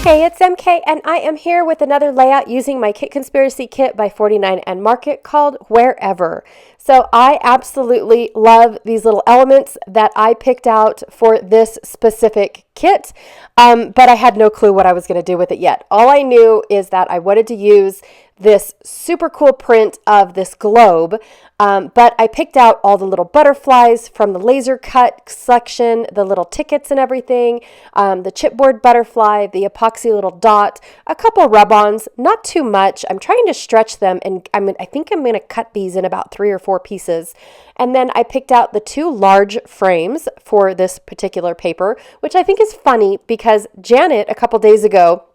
Hey, it's MK, and I am here with another layout using my Kit Conspiracy kit by 49 and Market called Wherever. So I absolutely love these little elements that I picked out for this specific kit, but I had no clue what I was going to do with it yet. All I knew is that I wanted to use this super cool print of this globe, but I picked out all the little butterflies from the laser cut section, the little tickets and everything, the chipboard butterfly, the epoxy little dot, a couple rub-ons, not too much. I'm trying to stretch them, and I think I'm going to cut these in about 3 or 4 pieces. And then I picked out the 2 large frames for this particular paper, which I think is funny because Janet, a couple days ago,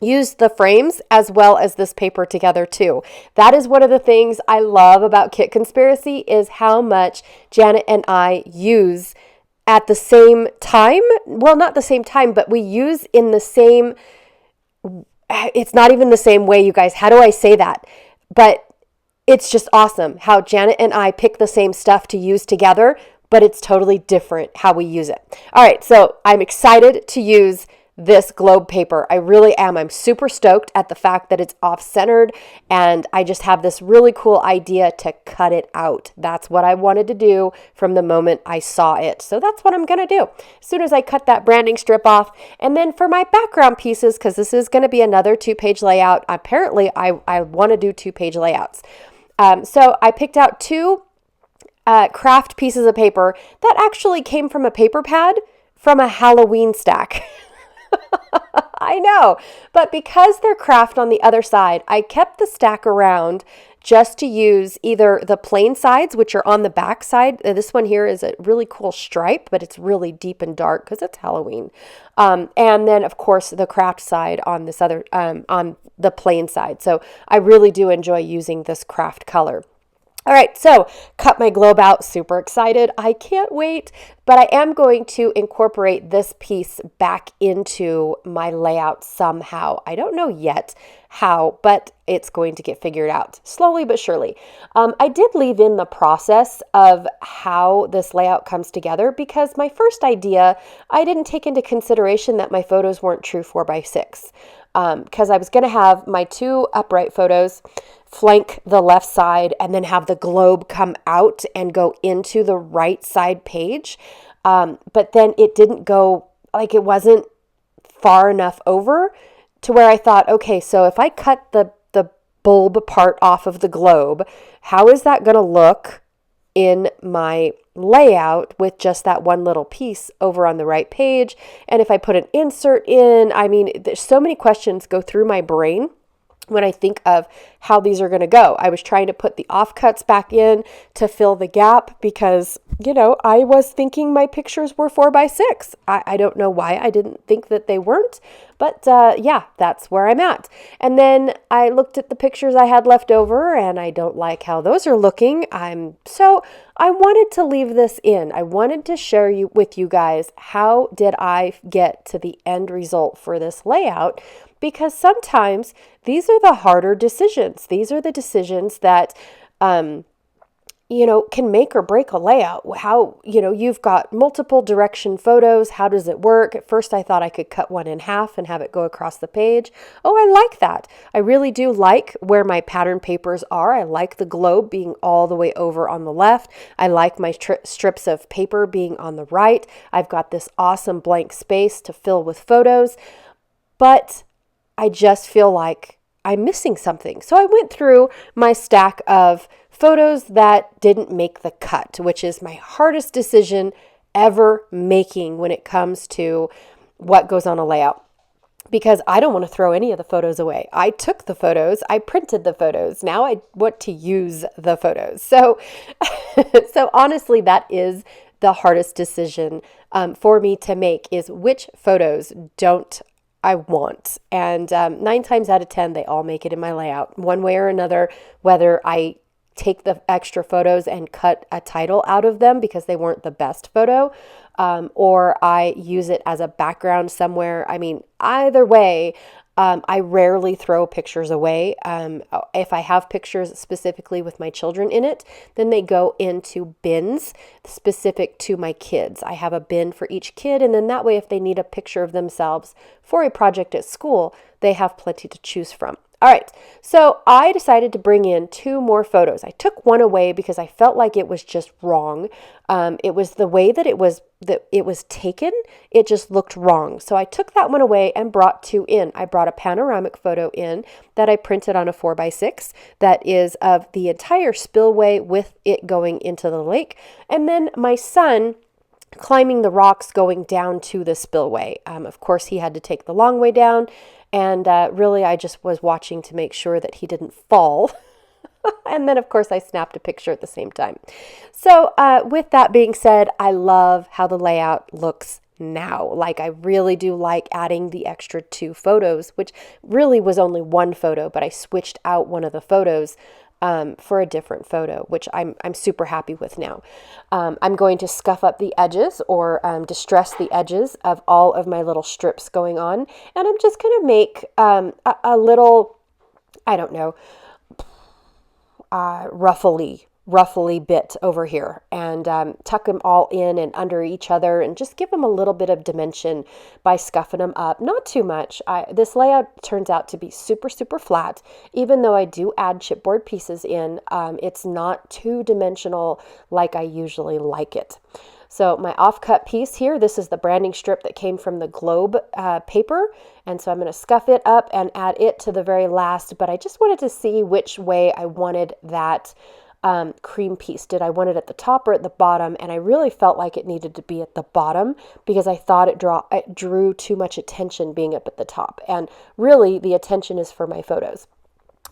used the frames as well as this paper together too. That is one of the things I love about Kit Conspiracy is how much Janet and I use at the same time. Well, not the same time, but we use in the same, it's not even the same way, you guys. How do I say that? But it's just awesome how Janet and I pick the same stuff to use together, but it's totally different how we use it. All right, so I'm excited to use this globe paper. I really am. I'm super stoked at the fact that it's off-centered, and I just have this really cool idea to cut it out. That's what I wanted to do from the moment I saw it. So that's what I'm going to do. As soon as I cut that branding strip off, and then for my background pieces, because this is going to be another 2-page layout, apparently I want to do 2-page layouts. So I picked out 2 craft pieces of paper that actually came from a paper pad from a Halloween stack. I know, but because they're craft on the other side, I kept the stack around just to use either the plain sides, which are on the back side. This one here is a really cool stripe, but it's really deep and dark because it's Halloween. And then, of course, the craft side on this other, on the plain side. So I really do enjoy using this craft color. All right, so cut my globe out, super excited. I can't wait, but I am going to incorporate this piece back into my layout somehow. I don't know yet how, but it's going to get figured out slowly but surely. I did leave in the process of how this layout comes together because my first idea, I didn't take into consideration that my photos weren't true 4x6. Because I was going to have my 2 upright photos flank the left side and then have the globe come out and go into the right side page. But then it didn't go, like it wasn't far enough over to where I thought, okay, so if I cut the bulb part off of the globe, how is that going to look in my layout with just that one little piece over on the right page? And if I put an insert in, I mean, there's so many questions go through my brain when I think of how these are going to go. I was trying to put the offcuts back in to fill the gap because, you know, I was thinking my pictures were 4x6. I don't know why I didn't think that they weren't, but yeah, that's where I'm at. And then I looked at the pictures I had left over and I don't like how those are looking. So I wanted to leave this in. I wanted to share with you guys how did I get to the end result for this layout, because sometimes these are the harder decisions. These are the decisions that, you know, can make or break a layout. How, you know, you've got multiple direction photos. How does it work? At first, I thought I could cut one in half and have it go across the page. Oh, I like that. I really do like where my pattern papers are. I like the globe being all the way over on the left. I like my strips of paper being on the right. I've got this awesome blank space to fill with photos. But I just feel like I'm missing something. So I went through my stack of photos that didn't make the cut, which is my hardest decision ever making when it comes to what goes on a layout. Because I don't want to throw any of the photos away. I took the photos, I printed the photos. Now I want to use the photos. So, so honestly, that is the hardest decision for me to make, is which photos don't I want. And 9 times out of 10, they all make it in my layout one way or another, whether I take the extra photos and cut a title out of them because they weren't the best photo, or I use it as a background somewhere. I mean, either way, I rarely throw pictures away. If I have pictures specifically with my children in it, then they go into bins specific to my kids. I have a bin for each kid, and then that way, if they need a picture of themselves for a project at school, they have plenty to choose from. All right, so I decided to bring in 2 more photos. I took one away because I felt like it was just wrong. It was the way that it was taken. It just looked wrong. So I took that one away and brought 2 in. I brought a panoramic photo in that I printed on a 4x6 that is of the entire spillway with it going into the lake. And then my son climbing the rocks going down to the spillway. Of course, he had to take the long way down. And really, I just was watching to make sure that he didn't fall. And then, of course, I snapped a picture at the same time. So with that being said, I love how the layout looks now. Like, I really do like adding the extra 2 photos, which really was only 1 photo, but I switched out one of the photos for a different photo, which I'm super happy with now. I'm going to scuff up the edges or distress the edges of all of my little strips going on. And I'm just going to make a little, I don't know, ruffly bit over here and tuck them all in and under each other and just give them a little bit of dimension by scuffing them up. Not too much. This layout turns out to be super, super flat. Even though I do add chipboard pieces in, it's not 2-dimensional like I usually like it. So my offcut piece here, this is the branding strip that came from the Globe paper. And so I'm going to scuff it up and add it to the very last. But I just wanted to see which way I wanted that cream piece. Did I want it at the top or at the bottom? And I really felt like it needed to be at the bottom because I thought it drew too much attention being up at the top. And really, the attention is for my photos.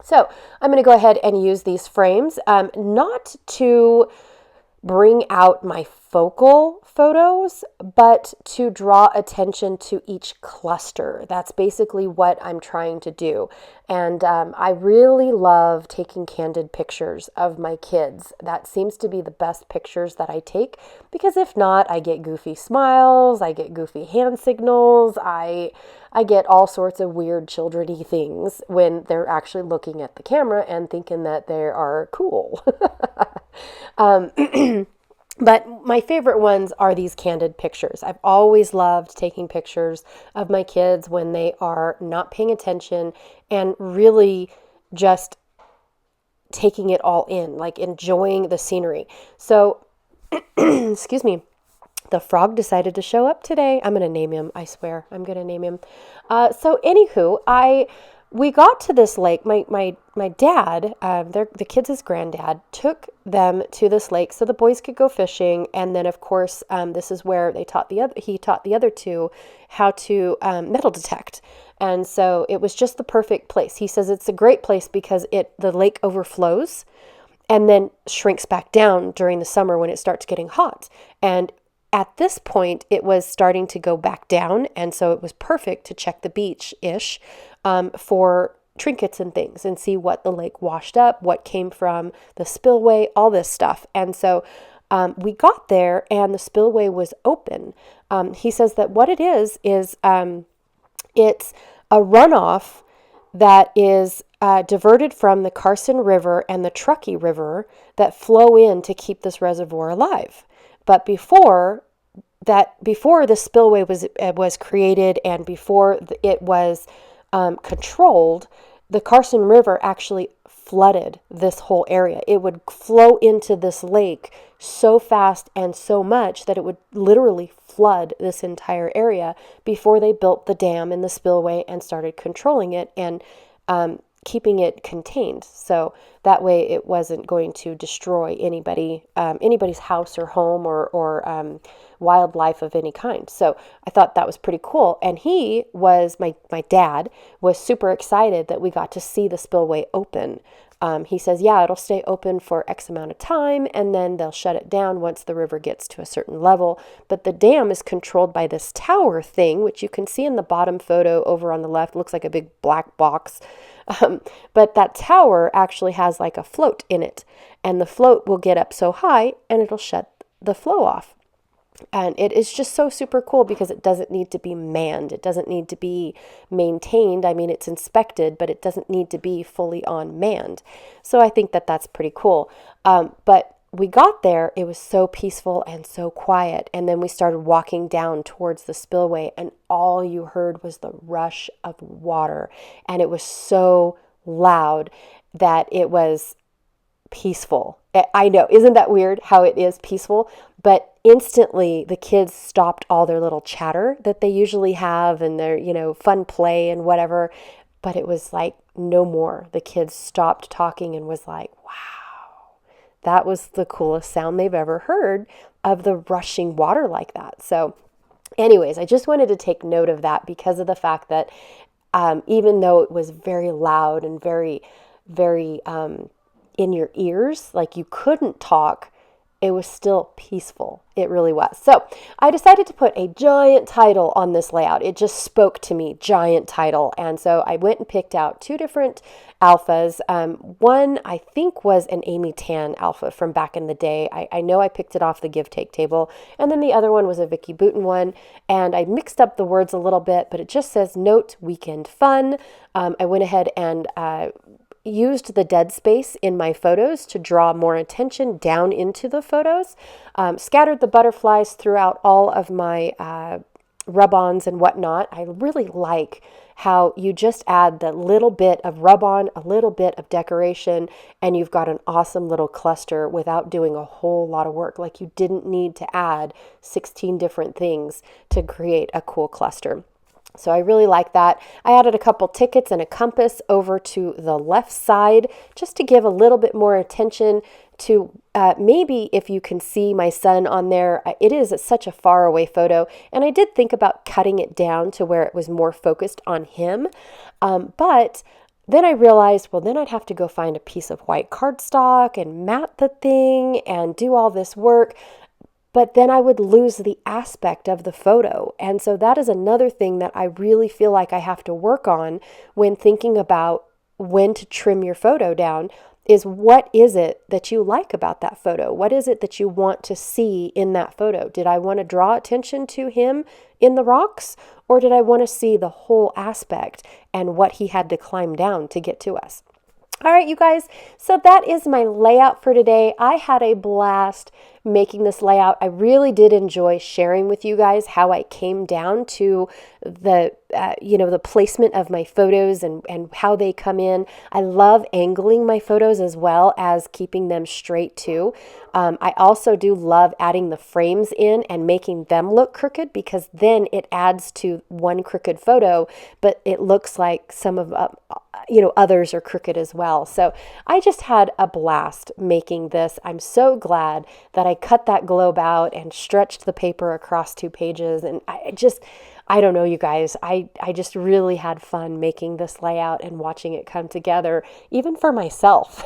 So I'm going to go ahead and use these frames, not to bring out my focal photos, but to draw attention to each cluster. That's basically what I'm trying to do. And I really love taking candid pictures of my kids. That seems to be the best pictures that I take, because if not, I get goofy smiles, I get goofy hand signals, I get all sorts of weird children-y things when they're actually looking at the camera and thinking that they are cool. But my favorite ones are these candid pictures. I've always loved taking pictures of my kids when they are not paying attention and really just taking it all in, like enjoying the scenery. So, excuse me, the frog decided to show up today. I'm going to name him. I swear, I'm going to name him. So anywho, we got to this lake. My dad, the kids' granddad, took them to this lake so the boys could go fishing. And then, of course, this is where he taught the other 2 how to metal detect. And so it was just the perfect place. He says it's a great place because the lake overflows and then shrinks back down during the summer when it starts getting hot. And at this point, it was starting to go back down, and so it was perfect to check the beach-ish for trinkets and things and see what the lake washed up, what came from the spillway, all this stuff. And so we got there, and the spillway was open. He says that what it is it's a runoff that is diverted from the Carson River and the Truckee River that flow in to keep this reservoir alive. But before the spillway was created and before it was controlled, the Carson River actually flooded this whole area. It would flow into this lake so fast and so much that it would literally flood this entire area before they built the dam and the spillway and started controlling it and keeping it contained. So that way it wasn't going to destroy anybody's house or home or wildlife of any kind. So I thought that was pretty cool. And my dad was super excited that we got to see the spillway open. He says, yeah, it'll stay open for X amount of time, and then they'll shut it down once the river gets to a certain level. But the dam is controlled by this tower thing, which you can see in the bottom photo over on the left. Looks like a big black box. But that tower actually has like a float in it, and the float will get up so high and it'll shut the flow off. And it is just so super cool because it doesn't need to be manned. It doesn't need to be maintained. I mean, it's inspected, but it doesn't need to be fully on manned. So I think that that's pretty cool. But we got there, it was so peaceful and so quiet. And then we started walking down towards the spillway, and all you heard was the rush of water. And it was so loud that it was peaceful. I know, isn't that weird how it is peaceful? But instantly the kids stopped all their little chatter that they usually have and their, fun play and whatever. But it was like no more. The kids stopped talking and was like, wow, that was the coolest sound they've ever heard of the rushing water like that. So anyways, I just wanted to take note of that because of the fact that even though it was very loud and very, very in your ears, like you couldn't talk, it was still peaceful. It really was. So I decided to put a giant title on this layout. It just spoke to me, giant title. And so I went and picked out 2 different alphas. One I think was an Amy Tan alpha from back in the day. I know I picked it off the give take table. And then the other one was a Vicky Boutin one. And I mixed up the words a little bit, but it just says note weekend fun. I went ahead and used the dead space in my photos to draw more attention down into the photos, scattered the butterflies throughout all of my rub-ons and whatnot. I really like how you just add the little bit of rub-on, a little bit of decoration, and you've got an awesome little cluster without doing a whole lot of work. Like you didn't need to add 16 different things to create a cool cluster. So I really like that. I added a couple tickets and a compass over to the left side just to give a little bit more attention to maybe if you can see my son on there. It is such a far away photo, and I did think about cutting it down to where it was more focused on him. But then I realized, well, then I'd have to go find a piece of white cardstock and mat the thing and do all this work. But then I would lose the aspect of the photo. And so that is another thing that I really feel like I have to work on when thinking about when to trim your photo down, is what is it that you like about that photo? What is it that you want to see in that photo? Did I want to draw attention to him in the rocks, or did I want to see the whole aspect and what he had to climb down to get to us? All right, you guys, so that is my layout for today. I had a blast making this layout. I really did enjoy sharing with you guys how I came down to the placement of my photos and how they come in. I love angling my photos as well as keeping them straight too. I also do love adding the frames in and making them look crooked, because then it adds to one crooked photo, but it looks like some of others are crooked as well. So I just had a blast making this. I'm so glad that I cut that globe out and stretched the paper across 2 pages. And I don't know, you guys, I just really had fun making this layout and watching it come together, even for myself.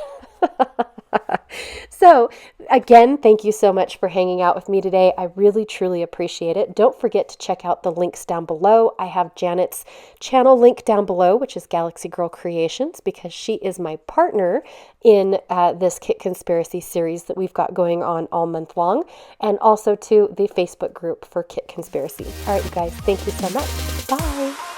So again, thank you so much for hanging out with me today. I really, truly appreciate it. Don't forget to check out the links down below. I have Janet's channel link down below, which is Galaxy Girl Creations, because she is my partner in this Kit Conspiracy series that we've got going on all month long, and also to the Facebook group for Kit Conspiracy. All right, you guys, thank you so much. Bye.